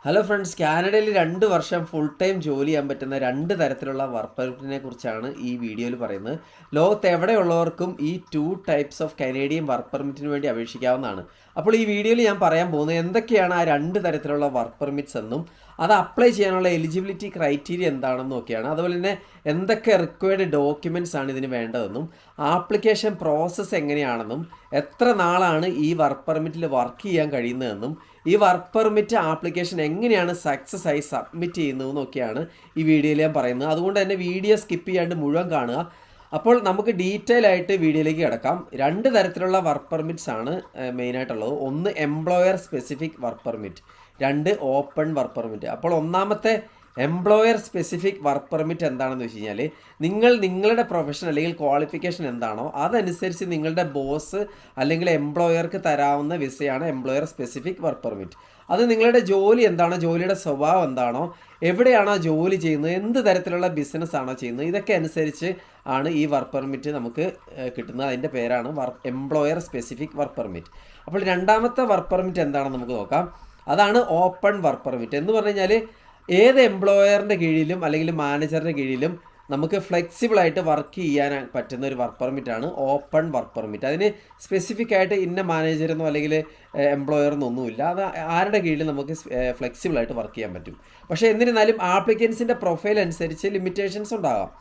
Hello friends, കാനഡയിൽ 2 വർഷം full time ജോലി ചെയ്യാൻ പറ്റുന്ന 2 തരത്തിലുള്ള വർക്ക് പെർമിറ്റിനെ കുറിച്ചാണ് ഈ വീഡിയോയിൽ പറയുന്നത്. ലോകത്ത് എവിടെയുള്ളവർക്കും ഈ 2 ടൈപ്സ് ഓഫ് കനേഡിയൻ വർക്ക് പെർമിറ്റിന് വേണ്ടി അപേക്ഷിക്കാവുന്നതാണ്. അപ്പോൾ ഈ വീഡിയോയിൽ ഞാൻ പറയാൻ പോകുന്നത് എന്തൊക്കെയാണ് ആ 2 തരത്തിലുള്ള വർക്ക് പെർമിറ്റ്സ് എന്നും അത് അപ്ലൈ ചെയ്യാനുള്ള എലിജിബിലിറ്റി ക്രൈറ്റീരിയ എന്താണെന്നും ഒക്കെയാണ്. അതുപോലെ തന്നെ എന്തൊക്കെ റിക്വയർഡ് ഡോക്യുമെൻറ്റ്സ് ആണ് ഇതിന് വേണ്ടതെന്നും ആപ്ലിക്കേഷൻ പ്രോസസ്സ് എങ്ങനെയാണെന്നും എത്ര നാളാണ് ഈ വർക്ക് പെർമിറ്റിൽ വർക്ക് ചെയ്യാൻ കഴിയുന്നതെന്നും ഈ വർക്ക് പെർമിറ്റ് ആപ്ലിക്കേഷൻ എങ്ങനെയാണ് സക്സസ് ആയി സബ്മിറ്റ് ചെയ്യുന്നതെന്നൊക്കെയാണ് ഈ വീഡിയോയിൽ ഞാൻ പറയുന്നത്. അതുകൊണ്ട് തന്നെ വീഡിയോ സ്കിപ്പ് ചെയ്യാണ്ട് മുഴുവൻ കാണുക. അപ്പോൾ നമുക്ക് ഡീറ്റെയിൽ ആയിട്ട് വീഡിയോയിലേക്ക് കിടക്കാം. 2 തരത്തിലുള്ള വർക്ക് പെർമിറ്റ്സ് ആണ് മെയിനായിട്ടുള്ളത്. ഒന്ന് employer specific work permit, 2 open work permit. അപ്പോൾ ഒന്നാമത്തെ എംപ്ലോയർ സ്പെസിഫിക് വർക്ക് പെർമിറ്റ് എന്താണെന്ന് വെച്ച് കഴിഞ്ഞാൽ നിങ്ങളുടെ പ്രൊഫഷൻ അല്ലെങ്കിൽ ക്വാളിഫിക്കേഷൻ എന്താണോ അതനുസരിച്ച് നിങ്ങളുടെ ബോസ് അല്ലെങ്കിൽ എംപ്ലോയർക്ക് തരാവുന്ന വിസയാണ് എംപ്ലോയർ സ്പെസിഫിക് വർക്ക് പെർമിറ്റ്. അത് നിങ്ങളുടെ ജോലി എന്താണോ, ജോലിയുടെ സ്വഭാവം എന്താണോ, എവിടെയാണോ ജോലി ചെയ്യുന്നത്, എന്ത് തരത്തിലുള്ള ബിസിനസ് ആണോ ചെയ്യുന്നത്, ഇതൊക്കെ അനുസരിച്ച് ആണ് ഈ വർക്ക് പെർമിറ്റ് നമുക്ക് കിട്ടുന്നത്. അതിൻ്റെ പേരാണ് എംപ്ലോയർ സ്പെസിഫിക് വർക്ക് പെർമിറ്റ്. അപ്പോൾ രണ്ടാമത്തെ വർക്ക് പെർമിറ്റ് എന്താണെന്ന് നമുക്ക് നോക്കാം. അതാണ് ഓപ്പൺ വർക്ക് പെർമിറ്റ്. എന്ന് പറഞ്ഞു കഴിഞ്ഞാൽ ഏത് എംപ്ലോയറിൻ്റെ കീഴിലും അല്ലെങ്കിൽ മാനേജറിൻ്റെ കീഴിലും നമുക്ക് ഫ്ലെക്സിബിളായിട്ട് വർക്ക് ചെയ്യാൻ പറ്റുന്ന ഒരു വർക്ക് പെർമിറ്റാണ് ഓപ്പൺ വർക്ക് പെർമിറ്റ്. അതിന് സ്പെസിഫിക് ആയിട്ട് ഇന്ന മാനേജറെന്നോ അല്ലെങ്കിൽ എംപ്ലോയറെന്നൊന്നുമില്ല. അത് ആരുടെ കീഴിൽ നമുക്ക് ഫ്ലെക്സിബിളായിട്ട് വർക്ക് ചെയ്യാൻ പറ്റും. പക്ഷേ എന്നിരുന്നാലും ആപ്ലിക്കൻസിൻ്റെ പ്രൊഫൈൽ അനുസരിച്ച് ലിമിറ്റേഷൻസ് ഉണ്ടാകാം.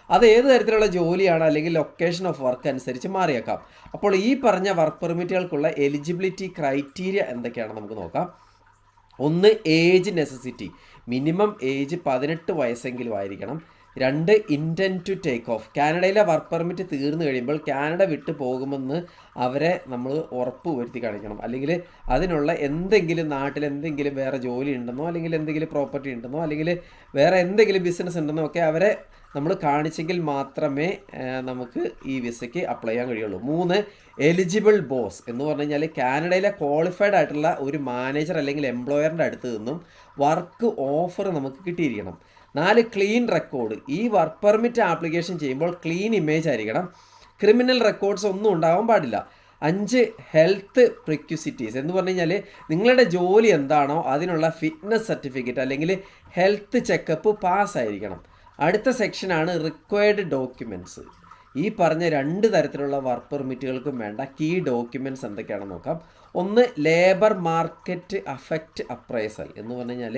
അത് ഏത് തരത്തിലുള്ള ജോലിയാണ് അല്ലെങ്കിൽ ലൊക്കേഷൻ ഓഫ് വർക്ക് അനുസരിച്ച് മാറിയേക്കാം. അപ്പോൾ ഈ പറഞ്ഞ വർക്ക് പെർമിറ്റുകൾക്കുള്ള എലിജിബിലിറ്റി ക്രൈറ്റീരിയ എന്തൊക്കെയാണെന്ന് നമുക്ക് നോക്കാം. ഒന്ന്, ഏജ് നെസസിറ്റി, മിനിമം ഏജ് 18 വയസ്സെങ്കിലും ആയിരിക്കണം. 2, ഇൻറ്റൻറ്റ് ടു ടേക്ക് ഓഫ്, കാനഡയിലെ വർക്ക് പെർമിറ്റ് തീർന്നു കഴിയുമ്പോൾ കാനഡ വിട്ട് പോകുമെന്ന് അവരെ നമ്മൾ ഉറപ്പ് വരുത്തി കാണിക്കണം. അല്ലെങ്കിൽ അതിനുള്ള എന്തെങ്കിലും നാട്ടിൽ എന്തെങ്കിലും വേറെ ജോലി ഉണ്ടെന്നോ അല്ലെങ്കിൽ എന്തെങ്കിലും പ്രോപ്പർട്ടി ഉണ്ടെന്നോ അല്ലെങ്കിൽ വേറെ എന്തെങ്കിലും ബിസിനസ് ഉണ്ടെന്നോ ഒക്കെ അവരെ നമ്മൾ കാണിച്ചെങ്കിൽ മാത്രമേ നമുക്ക് ഈ വിസയ്ക്ക് അപ്ലൈ ചെയ്യാൻ കഴിയുള്ളൂ. 3, എലിജിബിൾ ബോസ് എന്ന് പറഞ്ഞു കഴിഞ്ഞാൽ കാനഡയിലെ ക്വാളിഫൈഡ് ആയിട്ടുള്ള ഒരു മാനേജർ അല്ലെങ്കിൽ എംപ്ലോയറിൻ്റെ അടുത്ത് നിന്നും വർക്ക് ഓഫർ നമുക്ക് കിട്ടിയിരിക്കണം. 4, ക്ലീൻ റെക്കോർഡ്. ഈ വർക്ക് പെർമിറ്റ് ആപ്ലിക്കേഷൻ ചെയ്യുമ്പോൾ ക്ലീൻ ഇമേജ് ആയിരിക്കണം. ക്രിമിനൽ റെക്കോർഡ്സ് ഒന്നും ഉണ്ടാവാൻ പാടില്ല. 5, ഹെൽത്ത് പ്രിക്യൂസിറ്റീസ് എന്ന് പറഞ്ഞു കഴിഞ്ഞാൽ നിങ്ങളുടെ ജോലി എന്താണോ അതിനുള്ള ഫിറ്റ്നസ് സർട്ടിഫിക്കറ്റ് അല്ലെങ്കിൽ ഹെൽത്ത് ചെക്കപ്പ് പാസ്സായിരിക്കണം. അടുത്ത സെക്ഷനാണ് റിക്വയർഡ് ഡോക്യുമെൻറ്റ്സ്. ഈ പറഞ്ഞ 2 തരത്തിലുള്ള വർക്ക് പെർമിറ്റുകൾക്കും വേണ്ട കീ ഡോക്യുമെൻറ്റ്സ് എന്തൊക്കെയാണെന്ന് നോക്കാം. ഒന്ന്, ലേബർ മാർക്കറ്റ് അഫക്റ്റ് അപ്രൈസൽ എന്ന് പറഞ്ഞു കഴിഞ്ഞാൽ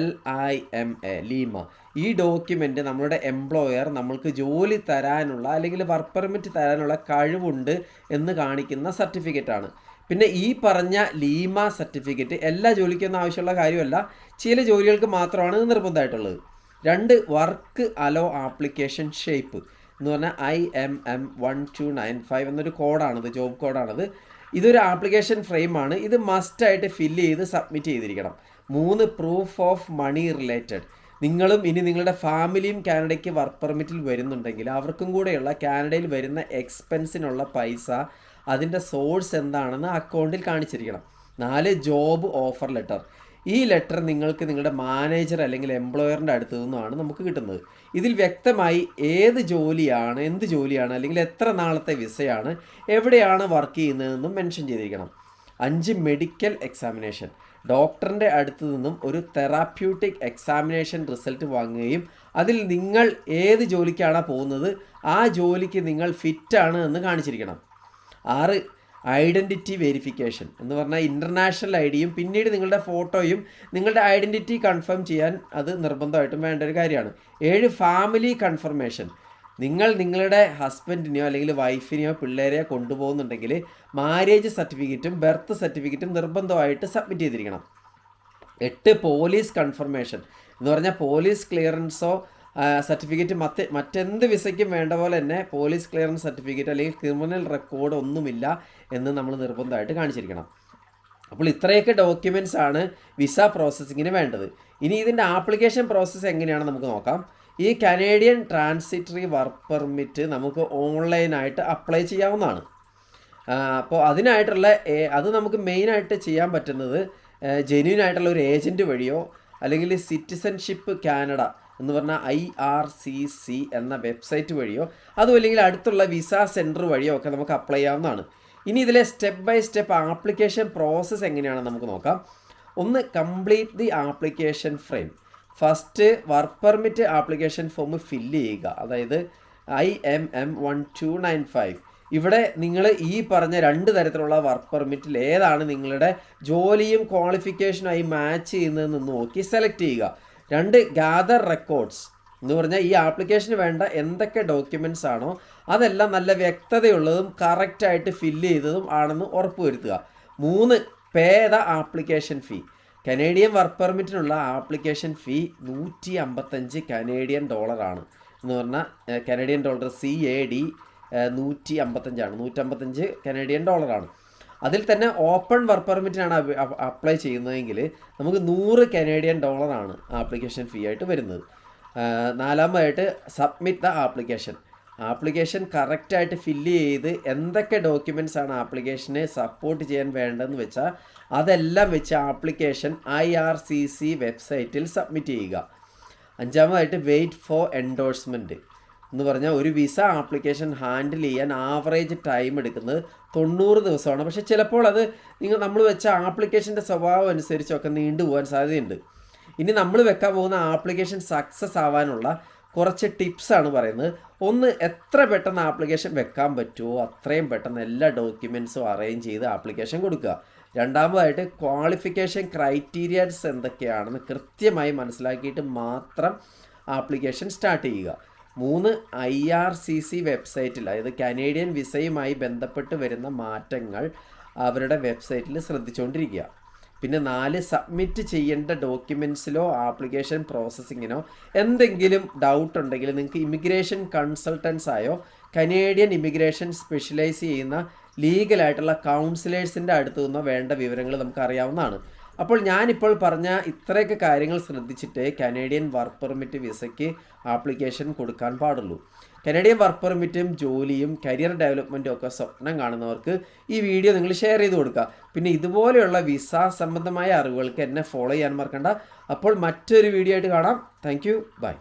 LIMA, ലീമ. ഈ ഡോക്യുമെൻ്റ് നമ്മളുടെ എംപ്ലോയർ നമ്മൾക്ക് ജോലി തരാനുള്ള അല്ലെങ്കിൽ വർക്ക് പെർമിറ്റ് തരാനുള്ള കഴിവുണ്ട് എന്ന് കാണിക്കുന്ന സർട്ടിഫിക്കറ്റാണ്. പിന്നെ ഈ പറഞ്ഞ ലീമ സർട്ടിഫിക്കറ്റ് എല്ലാ ജോലിക്കൊന്നും ആവശ്യമുള്ള കാര്യമല്ല, ചില ജോലികൾക്ക് മാത്രമാണ് നിർബന്ധമായിട്ടുള്ളത്. 2, വർക്ക് അലോ ആപ്ലിക്കേഷൻ ഷേപ്പ് എന്ന് പറഞ്ഞാൽ IMM1295 എന്നൊരു കോഡാണിത്, ജോബ് കോഡാണിത്. ഇതൊരു ആപ്ലിക്കേഷൻ ഫ്രെയിമാണ്. ഇത് മസ്റ്റായിട്ട് ഫില്ല് ചെയ്ത് സബ്മിറ്റ് ചെയ്തിരിക്കണം. 3, പ്രൂഫ് ഓഫ് മണി റിലേറ്റഡ്. നിങ്ങളും ഇനി നിങ്ങളുടെ ഫാമിലിയും കാനഡയ്ക്ക് വർക്ക് പെർമിറ്റിൽ വരുന്നുണ്ടെങ്കിൽ അവർക്കും കൂടെയുള്ള കാനഡയിൽ വരുന്ന എക്സ്പെൻസിനുള്ള പൈസ അതിൻ്റെ സോഴ്സ് എന്താണെന്ന് അക്കൗണ്ടിൽ കാണിച്ചിരിക്കണം. 4, ജോബ് ഓഫർ ലെറ്റർ. ഈ ലെറ്റർ നിങ്ങൾക്ക് നിങ്ങളുടെ മാനേജർ അല്ലെങ്കിൽ എംപ്ലോയറിൻ്റെ അടുത്ത് നിന്നുമാണ് നമുക്ക് കിട്ടുന്നത്. ഇതിൽ വ്യക്തമായി ഏത് ജോലിയാണ്, എന്ത് ജോലിയാണ് അല്ലെങ്കിൽ എത്ര നാളത്തെ വിസയാണ്, എവിടെയാണ് വർക്ക് ചെയ്യുന്നതെന്നും മെൻഷൻ ചെയ്തിരിക്കണം. 5, മെഡിക്കൽ എക്സാമിനേഷൻ. ഡോക്ടറിൻ്റെ അടുത്ത് നിന്നും ഒരു തെറാപ്യൂട്ടിക് എക്സാമിനേഷൻ റിസൾട്ട് വാങ്ങുകയും അതിൽ നിങ്ങൾ ഏത് ജോലിക്കാണോ പോകുന്നത് ആ ജോലിക്ക് നിങ്ങൾ ഫിറ്റാണ് എന്ന് കാണിച്ചിരിക്കണം. 6, ഐഡൻറ്റിറ്റി വെരിഫിക്കേഷൻ എന്ന് പറഞ്ഞാൽ ഇൻ്റർനാഷണൽ ഐഡിയും പിന്നീട് നിങ്ങളുടെ ഫോട്ടോയും നിങ്ങളുടെ ഐഡൻറ്റിറ്റി കൺഫേം ചെയ്യാൻ അത് നിർബന്ധമായിട്ടും വേണ്ട ഒരു കാര്യമാണ്. 7, ഫാമിലി കൺഫർമേഷൻ. നിങ്ങൾ നിങ്ങളുടെ ഹസ്ബൻഡിനെയോ അല്ലെങ്കിൽ വൈഫിനെയോ പിള്ളേരെയോ കൊണ്ടുപോകുന്നുണ്ടെങ്കിൽ മാരേജ് സർട്ടിഫിക്കറ്റും ബർത്ത് സർട്ടിഫിക്കറ്റും നിർബന്ധമായിട്ട് സബ്മിറ്റ് ചെയ്തിരിക്കണം. 8, പോലീസ് കൺഫർമേഷൻ എന്ന് പറഞ്ഞാൽ പോലീസ് ക്ലിയറൻസോ സർട്ടിഫിക്കറ്റ് മറ്റെന്ത് വിസയ്ക്കും വേണ്ട പോലെ തന്നെ പോലീസ് ക്ലിയറൻസ് സർട്ടിഫിക്കറ്റ് അല്ലെങ്കിൽ ക്രിമിനൽ റെക്കോർഡ് ഒന്നുമില്ല എന്ന് നമ്മൾ നിർബന്ധമായിട്ട് കാണിച്ചിരിക്കണം. അപ്പോൾ ഇത്രയൊക്കെ ഡോക്യുമെൻറ്റ്സ് ആണ് വിസ പ്രോസസ്സിങ്ങിന് വേണ്ടത്. ഇനി ഇതിൻ്റെ ആപ്ലിക്കേഷൻ പ്രോസസ്സ് എങ്ങനെയാണ് നമുക്ക് നോക്കാം. ഈ കനേഡിയൻ ട്രാൻസിറ്ററി വർക്ക് പെർമിറ്റ് നമുക്ക് ഓൺലൈനായിട്ട് അപ്ലൈ ചെയ്യാവുന്നതാണ്. അപ്പോൾ അതിനായിട്ടുള്ള അത് നമുക്ക് മെയിനായിട്ട് ചെയ്യാൻ പറ്റുന്നത് ജെന്യൂൻ ആയിട്ടുള്ള ഒരു ഏജൻറ്റ് വഴിയോ അല്ലെങ്കിൽ സിറ്റിസൺഷിപ്പ് കാനഡ എന്ന് പറഞ്ഞാൽ IRCC എന്ന വെബ്സൈറ്റ് വഴിയോ അതും അല്ലെങ്കിൽ അടുത്തുള്ള വിസ സെൻറ്റർ വഴിയോ ഒക്കെ നമുക്ക് അപ്ലൈ ചെയ്യാവുന്നതാണ്. ഇനി ഇതിലെ step by step application process എങ്ങനെയാണെന്ന് നമുക്ക് നോക്കാം. ഒന്ന് complete the application frame. First work permit application form fill ചെയ്യുക. അതായത് IMM1295. ഇവിടെ നിങ്ങൾ ഈ പറഞ്ഞ 2 തരത്തിലുള്ള വർക്ക് പെർമിറ്റിൽ ഏതാണ് നിങ്ങളുടെ ജോലിയും ക്വാളിഫിക്കേഷനുമായി മാച്ച് ചെയ്യുന്നതെന്ന് നോക്കി സെലക്ട് ചെയ്യുക. 2 ഗാദർ റെക്കോർഡ്സ് എന്ന് പറഞ്ഞാൽ ഈ ആപ്ലിക്കേഷന് വേണ്ട എന്തൊക്കെ ഡോക്യുമെൻറ്റ്സ് ആണോ അതെല്ലാം നല്ല വ്യക്തതയുള്ളതും കറക്റ്റായിട്ട് ഫില്ല് ചെയ്തതും ആണെന്ന് ഉറപ്പുവരുത്തുക. 3 pay the application fee. Canadian work പെർമിറ്റിനുള്ള ആപ്ലിക്കേഷൻ ഫീ $155 കനേഡിയൻ ഡോളറാണ്. എന്ന് പറഞ്ഞാൽ കനേഡിയൻ ഡോളർ CAD 155 155 കനേഡിയൻ ഡോളറാണ്. അതിൽ തന്നെ ഓപ്പൺ വർക്ക് പെർമിറ്റിനാണ് അപ്ലൈ ചെയ്യുന്നതെങ്കിൽ നമുക്ക് 100 കനേഡിയൻ ഡോളറാണ് ആപ്ലിക്കേഷൻ ഫീ ആയിട്ട് വരുന്നത്. 4-മതായിട്ട് സബ്മിറ്റ് ദ ആപ്ലിക്കേഷൻ കറക്റ്റായിട്ട് ഫില്ല് ചെയ്ത് എന്തൊക്കെ ഡോക്യുമെൻറ്റ്സ് ആണ് ആപ്ലിക്കേഷനെ സപ്പോർട്ട് ചെയ്യാൻ വേണ്ടതെന്ന് വെച്ചാൽ അതെല്ലാം വെച്ച് ആപ്ലിക്കേഷൻ IRCC വെബ്സൈറ്റിൽ സബ്മിറ്റ് ചെയ്യുക. 5-മതായിട്ട് വെയിറ്റ് ഫോർ എൻഡോഴ്സ്മെൻറ്റ് എന്ന് പറഞ്ഞാൽ ഒരു വിസ ആപ്ലിക്കേഷൻ ഹാൻഡിൽ ചെയ്യാൻ ആവറേജ് ടൈം എടുക്കുന്നത് 90 ദിവസമാണ്. പക്ഷേ ചിലപ്പോൾ അത് നമ്മൾ വെച്ച ആപ്ലിക്കേഷൻ്റെ സ്വഭാവം അനുസരിച്ചൊക്കെ നീണ്ടുപോകാൻ സാധ്യതയുണ്ട്. ഇനി നമ്മൾ വെക്കാൻ പോകുന്ന ആപ്ലിക്കേഷൻ സക്സസ് ആവാനുള്ള കുറച്ച് ടിപ്സാണ് പറയുന്നത്. ഒന്ന്, എത്ര പെട്ടെന്ന് ആപ്ലിക്കേഷൻ വെക്കാൻ പറ്റുമോ അത്രയും പെട്ടെന്ന് എല്ലാ ഡോക്യുമെൻറ്റ്സും അറേഞ്ച് ചെയ്ത് ആപ്ലിക്കേഷൻ കൊടുക്കുക. 2-മതായിട്ട് ക്വാളിഫിക്കേഷൻ ക്രൈറ്റീരിയാസ് എന്തൊക്കെയാണെന്ന് കൃത്യമായി മനസ്സിലാക്കിയിട്ട് മാത്രം ആപ്ലിക്കേഷൻ സ്റ്റാർട്ട് ചെയ്യുക. 3, IRCC വെബ്സൈറ്റിൽ, അതായത് കനേഡിയൻ വിസയുമായി ബന്ധപ്പെട്ട് വരുന്ന മാറ്റങ്ങൾ അവരുടെ വെബ്സൈറ്റിൽ ശ്രദ്ധിച്ചുകൊണ്ടിരിക്കുക. പിന്നെ 4, സബ്മിറ്റ് ചെയ്യേണ്ട ഡോക്യുമെൻറ്റ്സിലോ ആപ്ലിക്കേഷൻ പ്രോസസ്സിങ്ങിനോ എന്തെങ്കിലും ഡൗട്ട് ഉണ്ടെങ്കിൽ നിങ്ങൾക്ക് ഇമിഗ്രേഷൻ കൺസൾട്ടൻസായോ കനേഡിയൻ ഇമിഗ്രേഷൻ സ്പെഷ്യലൈസ് ചെയ്യുന്ന ലീഗലായിട്ടുള്ള കൗൺസിലേഴ്സിൻ്റെ അടുത്തു നിന്നോ വേണ്ട വിവരങ്ങൾ നമുക്ക് അറിയാവുന്നതാണ്. അപ്പോൾ ഞാനിപ്പോൾ പറഞ്ഞ ഇത്രയൊക്കെ കാര്യങ്ങൾ ശ്രദ്ധിച്ചിട്ട് കനേഡിയൻ വർക്ക് പെർമിറ്റ് വിസയ്ക്ക് ആപ്ലിക്കേഷൻ കൊടുക്കാൻ പാടുള്ളൂ. കനേഡിയൻ വർക്ക് പെർമിറ്റും ജോലിയും കരിയർ ഡെവലപ്മെൻറ്റും ഒക്കെ സ്വപ്നം കാണുന്നവർക്ക് ഈ വീഡിയോ നിങ്ങൾ ഷെയർ ചെയ്ത് കൊടുക്കുക. പിന്നെ ഇതുപോലെയുള്ള വിസ സംബന്ധമായ അറിവുകൾക്ക് എന്നെ ഫോളോ ചെയ്യാൻ മറക്കണ്ട. അപ്പോൾ മറ്റൊരു വീഡിയോ ആയിട്ട് കാണാം. Thank you. ബൈ.